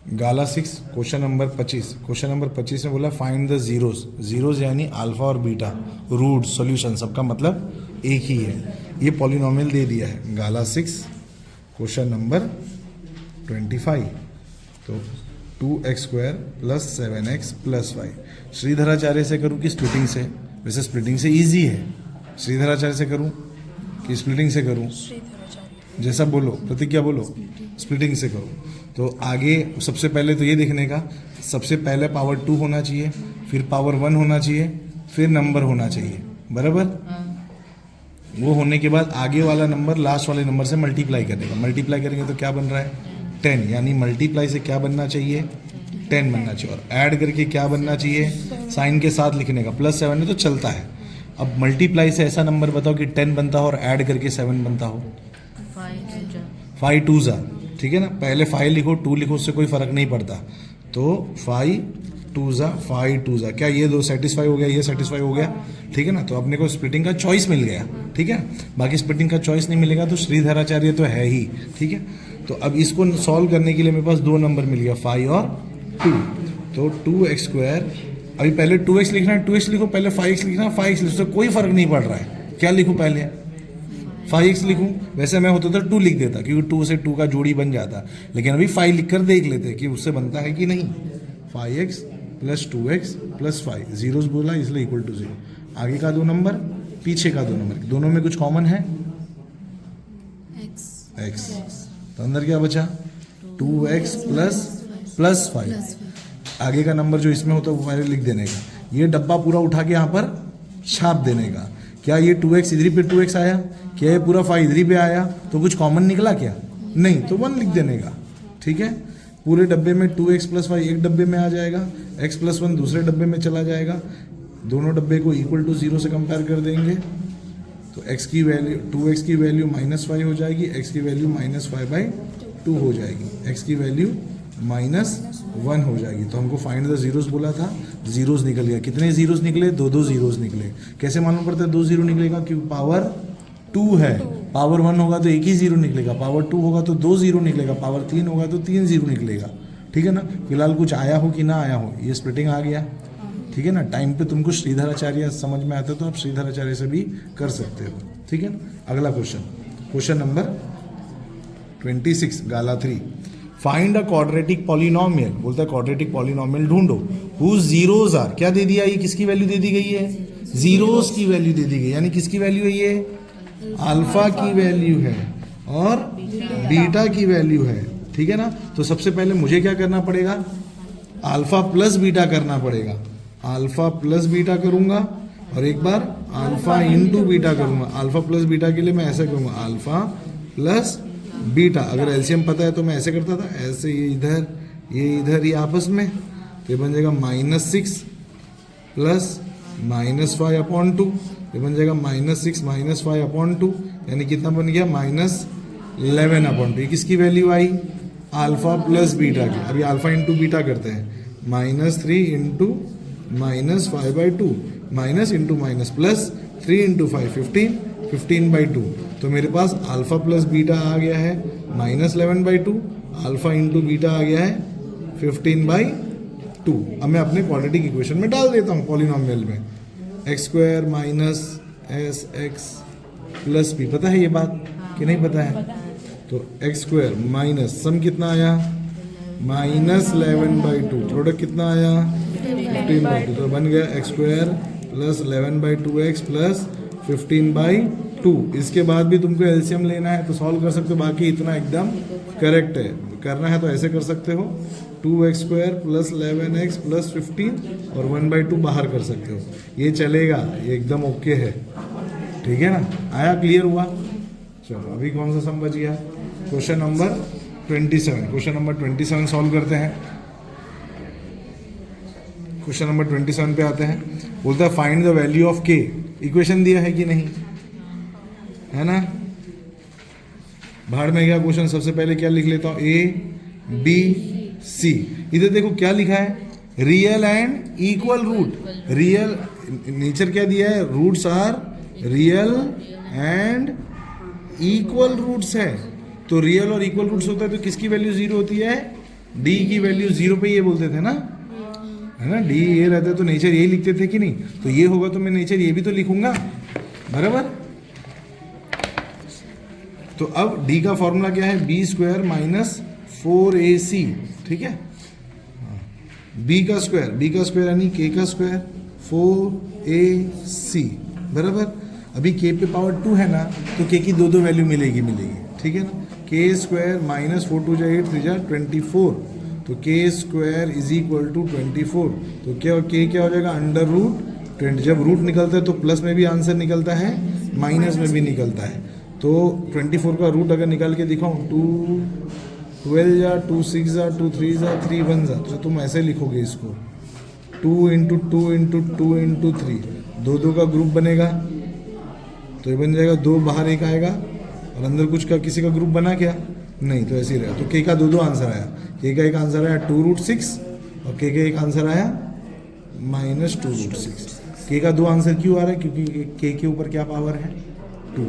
गाला 6 question number 25। Question number 25 में बोला find the zeros. Zeros यानी अल्फा और बीटा, रूट, सॉल्यूशन, सबका मतलब एक ही है। ये पॉलिनोमियल दे दिया है। गाला 6 क्वेश्चन नंबर 25। तो 2x² plus 7x plus 5 Shridharacharya से करूँ कि स्प्लिटिंग से? वैसे स्प्लिटिंग से इजी है। श्रीधराचार्य से करूँ कि स्प्लिटिंग से करूँ? जैसा बोलो, प्रतिज्ञा बोलो। स्प्लिटिंग से करो। तो आगे सबसे पहले तो ये देखने का, सबसे पहले पावर 2 होना चाहिए, फिर पावर 1 होना चाहिए, फिर नंबर होना चाहिए, बराबर। वो होने के बाद आगे वाला नंबर लास्ट वाले नंबर से मल्टीप्लाई करेगा। मल्टीप्लाई करेंगे तो क्या बन रहा है? 10। यानी मल्टीप्लाई से क्या बनना चाहिए? 10 बनना चाहिए। और ऐड करके क्या बनना चाहिए? साइन के साथ लिखने का। +7 है तो चलता है। अब मल्टीप्लाई से ऐसा नंबर बताओ कि 10 बनता हो और ऐड करके 7 बनता हो। 5 2 ज़ा, ठीक है ना। पहले 5 लिखो, 2 लिखो, उससे कोई फर्क नहीं पड़ता। तो 5 2 ज़ा 5 2 ज़ा, क्या ये दो सेटिस्फाई हो गया? ये सेटिस्फाई हो गया, ठीक है ना। तो अपने को स्प्लिटिंग का चॉइस मिल गया, ठीक है। बाकी स्प्लिटिंग का चॉइस नहीं मिलेगा तो श्रीधराचार्य तो है ही, ठीक है। तो अब इसको सॉल्व करने के लिए मेरे पास 2 नंबर मिल गया, 5 और 2। तो 2x², अभी पहले 2x लिखना है, 2x लिखो, पहले 5x लिखना है, 5x लिखो, तो कोई फर्क नहीं पड़ रहा है। क्या लिखूँ पहले? 5x लिखूं? वैसे मैं होता तो 2 लिख देता, क्योंकि 2 से 2 का जोड़ी बन जाता। लेकिन अभी 5 लिख कर देख लेते कि उससे बनता है कि नहीं। 5x plus 2x plus 5, zeros बोला इसलिए इक्वल टू 0। आगे का 2 नंबर, पीछे का 2 नंबर, दोनों में कुछ कॉमन है? x। तो अंदर क्या बचा? 2x plus 5। आगे का नंबर जो इसमें होता है वो पहले लिख देने का। ये डब्बा पूरा उठा के यहाँ पर छाप देने का। क्या ये 2x इधर पे 2x आया? क्या ये पूरा 5 इधर पे आया? तो कुछ कॉमन निकला क्या? नहीं, तो 1 लिख देने का, ठीक है। पूरे डब्बे में 2x प्लस 5 एक डब्बे में आ जाएगा, x प्लस 1 दूसरे डब्बे में चला जाएगा। दोनों डब्बे को इक्वल टू 0 से कंपेयर कर देंगे तो x की वैल्यू 2x की वैल्यू -5 हो जाएगी, x की वैल्यू -5/2 हो जाएगी, x की वैल्यू -1 हो जाएगी। तो हमको फाइंड द जीरोस बोला था, जीरोस निकल गया। कितने जीरोस निकले? 2 जीरोस निकले। कैसे मालूम पड़ता है 2 जीरो निकलेगा? क्योंकि पावर 2 है। पावर 1 होगा तो 1 ही जीरो निकलेगा, पावर 2 होगा तो 2 जीरो निकलेगा, पावर 3 होगा तो 3 जीरो निकलेगा, ठीक है ना। फिलहाल कुछ आया हो कि ना आया हो, ये स्प्लिटिंग आ गया, ठीक है ना। टाइम पे तुमको श्रीधराचार्य समझ में आता तो आप श्रीधराचार्य से भी कर सकते हो, ठीक है ना। अगला question, question number 26 gala 3। Find a quadratic polynomial. बोलता है क्वाड्रेटिक पॉलिनोमियल ढूंढो हुज जीरोस आर। क्या दे दिया? ये किसकी वैल्यू दे दी गई है? जीरोस की वैल्यू दे दी गई। यानी किसकी वैल्यू है? ये अल्फा की वैल्यू है और बीटा की वैल्यू है, ठीक है ना। तो सबसे पहले मुझे क्या करना पड़ेगा? अल्फा प्लस बीटा करना पड़ेगा। अल्फा प्लस बीटा करूंगा और एक बार अल्फा इंटू बीटा करूंगा। अल्फा प्लस बीटा के लिए मैं ऐसा करूंगा, अल्फा प्लस बीटा। अगर एलसीएम पता है तो मैं ऐसे करता था, ऐसे ये इधर ये आपस में, तो ये बन जाएगा -6 प्लस -5/2। ये बन जाएगा -6 -5/2, यानी कितना बन गया? -11/2। ये किसकी वैल्यू आई? अल्फा प्लस बीटा की। अभी अल्फा इंटू बीटा करते हैं, -3 into -5/2, minus into minus plus 3 into 5 15/2। तो मेरे पास अल्फा प्लस बीटा आ गया है -11/2, अल्फा इंटू बीटा आ गया है 15/2। अब मैं अपने क्वाड्रेटिक इक्वेशन में डाल देता हूँ पॉलिनोमियल में, x² minus sx plus b। पता है ये बात कि नहीं पता है? तो x² माइनस सम कितना आया? -11/2, प्रोडक्ट कितना आया? 15/2। तो बन गया x² प्लस 11/2x प्लस 15/2। इसके बाद भी तुमको एलसीएम लेना है तो सॉल्व कर सकते हो, बाकी इतना एकदम करेक्ट है। करना है तो ऐसे कर सकते हो, 2x² प्लस 11x प्लस 15 और 1/2 बाहर कर सकते हो, ये चलेगा, ये एकदम ओके है, ठीक है ना। आया? क्लियर हुआ? चलो अभी कौन सा सम बच गया? Question number 27। Question number 27 solve करते हैं। क्वेश्चन नंबर 27 पे आते हैं। बोलता है find the value of k। Equation दिया है कि नहीं, है ना। भाड़ में गया क्वेश्चन। सबसे पहले क्या लिख लेता हूं? a b c। इधर देखो क्या लिखा है? Real and equal root. Real nature क्या दिया है? Roots are real and equal roots है। तो रियल और इक्वल रूट्स होता है तो किसकी वैल्यू 0 होती है? डी की वैल्यू 0 पे ये बोलते थे ना, है ना, डी ये रहता तो नेचर यही लिखते थे कि नहीं, तो ये होगा तो मैं नेचर ये भी तो लिखूंगा, बराबर। तो अब डी का फॉर्मूला क्या है, बी स्क्वायर माइनस 4ac, ठीक है। बी का स्क्वायर यानी के का स्क्वायर 4ac, बराबर। अभी के पे पावर 2 है ना, तो के की दो वैल्यू मिलेगी, ठीक है ना। के स्क्वायर माइनस 4 2 जा 8 3 जा 24, तो के स्क्वायर इज इक्वल टू 24, तो क्या के क्या हो जाएगा, अंडर रूट 20। जब रूट निकलता है तो प्लस में भी आंसर निकलता है, माइनस में भी निकलता है। तो 24 का रूट अगर निकाल के दिखाऊं, 2 12 जा 2 6 जा 2 3 जा 3 1 जा, तो तुम ऐसे लिखोगे इसको 2 इंटू 2 इंटू 2 इंटू 3, दो का ग्रुप बनेगा, तो ये बन जाएगा 2 बाहर 1 आएगा, और अंदर कुछ का किसी का ग्रुप बना क्या, नहीं, तो ऐसे ही रहेगा। तो के का दो आंसर आया, के का एक आंसर आया 2√6 और के का एक आंसर आया -2√6। के का दो आंसर क्यों आ रहा है, क्योंकि के ऊपर क्या पावर है, 2।